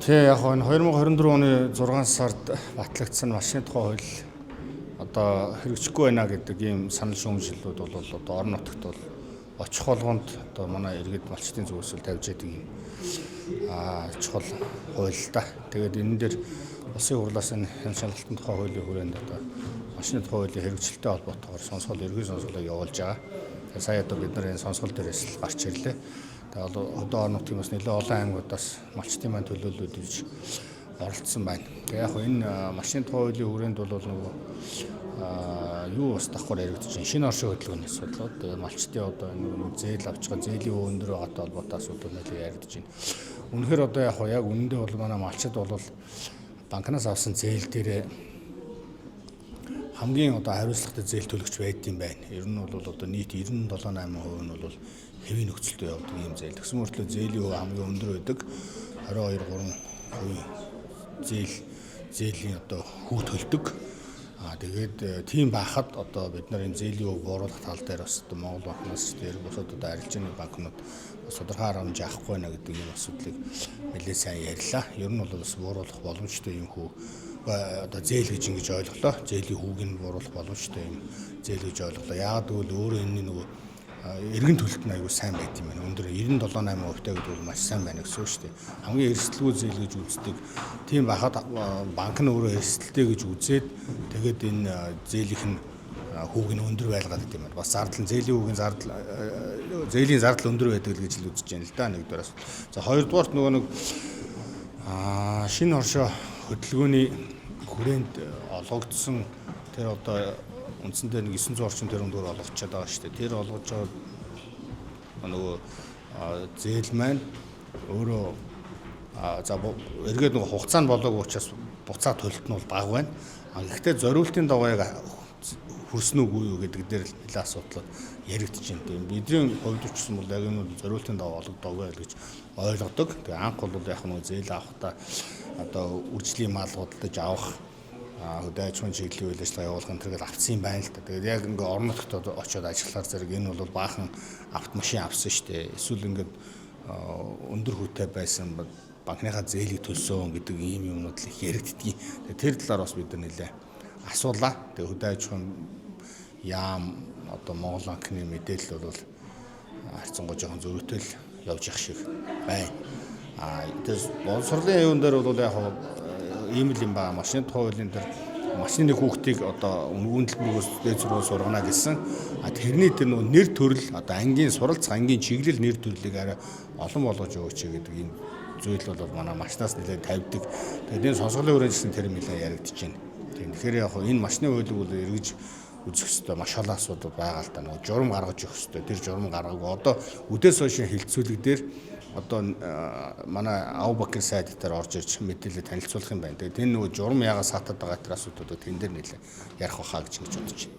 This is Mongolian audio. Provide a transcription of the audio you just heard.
Тэгээ яг энэ 2024 оны 6 сард батлагдсан машины тухай хууль одоо хэрэгжихгүй байна гэдэг ийм санал шүүмжлэлүүд бол одоо орон нутагт бол очих болгонд одоо манай иргэд малчтын зөвлөсөл тавьж яадаг юм чухал хууль л да. Тэгээд энэ дээр улсын хурлаас энэ шалгалтын тухай хуулийн хүрээнд одоо машины тухай хуулийн хэрэгжилттэй холбоотойгоор сонсгол ерхий сонсголоо явуулж байгаа. Тэгээд сая одоо бид нар энэ сонсгол дээрээс гарч ирлээ. Тэгээд одоо орон нутгийн бас нэлээд олон аймагудаас малчтын маань төлөөлөлүүд ирж оролцсон байна. Тэгээд яг энэ машины тухай хуулийн хүрээнд бол нөгөө юу бас давхар яригдаж байна. Шинэ оршин хөдөлгөөний асуудлууд тэгээд малчтын одоо нэг зээл авч байгаа зээлийн өв өндөр байгаатай холбоотой асуудал нэлээд яригдаж байна. Үнэхээр одоо яг үнэндээ бол манай малчид бол банкнаас авсан зээл дээрээ хамгийн одоо хариуцлагатай зээл төлөгч байдсан байна. Ер нь бол одоо нийт 97.8% нь бол хэвийн нөхцөлтэй явдаг юм зээл. Тэгсэн мөртлөө зээлийн өв хамгийн өндөр байдаг. 22-3% зээлийн одоо хүү төлдөг. Тэгээд тийм байхад одоо бид нар энэ зээлийн өв бууруулах тал дээр бас одоо Монгол банкнаас дээр бусад одоо арилжааны банкнууд тодорхой арга хэмжээ авахгүй байна гэдэг юм асуудлыг нэлээд сайн ярьлаа. Ер нь бол бас бууруулах боломжтой юм хүү одоо зээл гэж ингэж ойлголоо. Зээлийн хүүг нь бууруулах боломжтой юм зээл гэж ойлголоо. Яагаад гэвэл өөрөө энэ нөгөө эргэн төлөлт нь аягүй сайн байт юм байна. Өндөр 97.8% гэдэг бол маш сайн байна гэсэн үг шүү дээ. Хамгийн эрсдэлгүй зээл гэж үздэг. Тийм байхад банк нь өөрөө эрсдэлтэй гэж үзээд тэгээд энэ зээлийнх нь хүүг нь өндөр байлгаад гэдэг юм байна. Бас зардал нь зээлийн хүүгийн зээлийн зардал өндөр байдаг гэж л үзэж байна л да. Нэгдүгээрээс. За хоёрдугаарт нөгөө нэг шинэ оршин хөдөлгөөний хүрээнд олгогдсон тэр одоо үндсэндээ нэг 900 орчим тэрбум төгрөг олгочод байгаа шүү дээ. Тэр олгож байгаа нөгөө зээл маань өөрөө за эргээд нөгөө хугацаа нь болоогүй учраас буцаа төлөлт нь бол бага байна. Гэхдээ зориултын дагуу яг хүрсэн үгүй юу гэдэг дээр нэлээд асуудал яригдж байна. Бидний хувьд ч гэсэн бол яг энэ зориултын дагуу олгодоогүй гэж ойлгодог. Тэгээ анх бол яг нөгөө зээл авахдаа одоо үржлийн мал худалдаж авах хөдөө аж ахуйн чиглэлийн үйл ажиллагаа явуулах энэ төрөл авцсан юм байна л да. Тэгээд яг ингээ орон нутагт очиод ажиллахаар зэрэг энэ бол баахан автомашин авсан шүү дээ. Эсвэл ингээд өндөр хүүтэй байсан банкныхаа зээлийг төлсөн гэдэг ийм юмнууд л их яригддгийг. Тэр талаар бас бид нар нэлээ асуулаа. Тэгээд хөдөө аж ахуйн яам одоо Монгол банкны мэдээлэл бол харьцангуй жоохон зөрүүтэй л явж явах шиг байна. Тэс боловсролын юун дээр бол яг ийм л юм ба машины тухай хуулийн дээр машины хүүхдийг одоо өнгөн төлбөрөөс дээд сургууль сургана гэсэн. Тэрний тэр нөгөө нэр төрөл одоо ангийн суралц ангийн чиглэл нэр төрлийг арай олон болгож өгөөч гэдэг ийм зүйл бол манай машинаас нэлээд тавьдаг. Тэгээд энэ сонсголын хүрээнд гэсэн тэр нэлээд яригдчихэж байна. Тэгэхээр яг энэ машины хуулийг бол эргэж үзэх хэрэгтэй маш олон асуудал байгаа л да. Нөгөө журам гаргаж өгөх хэрэгтэй. Тэр журам гаргаагүй. Одоо үдээс хойшийн хилцүүлэг дээр одоо манай Авбакр сайд дээр орж ирж мэдээлэл танилцуулах юм байна. Тэгээд энэ нөгөө журам яагаад саатаад байгаа тэр асуудлуудыг тэн дээр нэлээ ярих байхаа гэж бодож байна.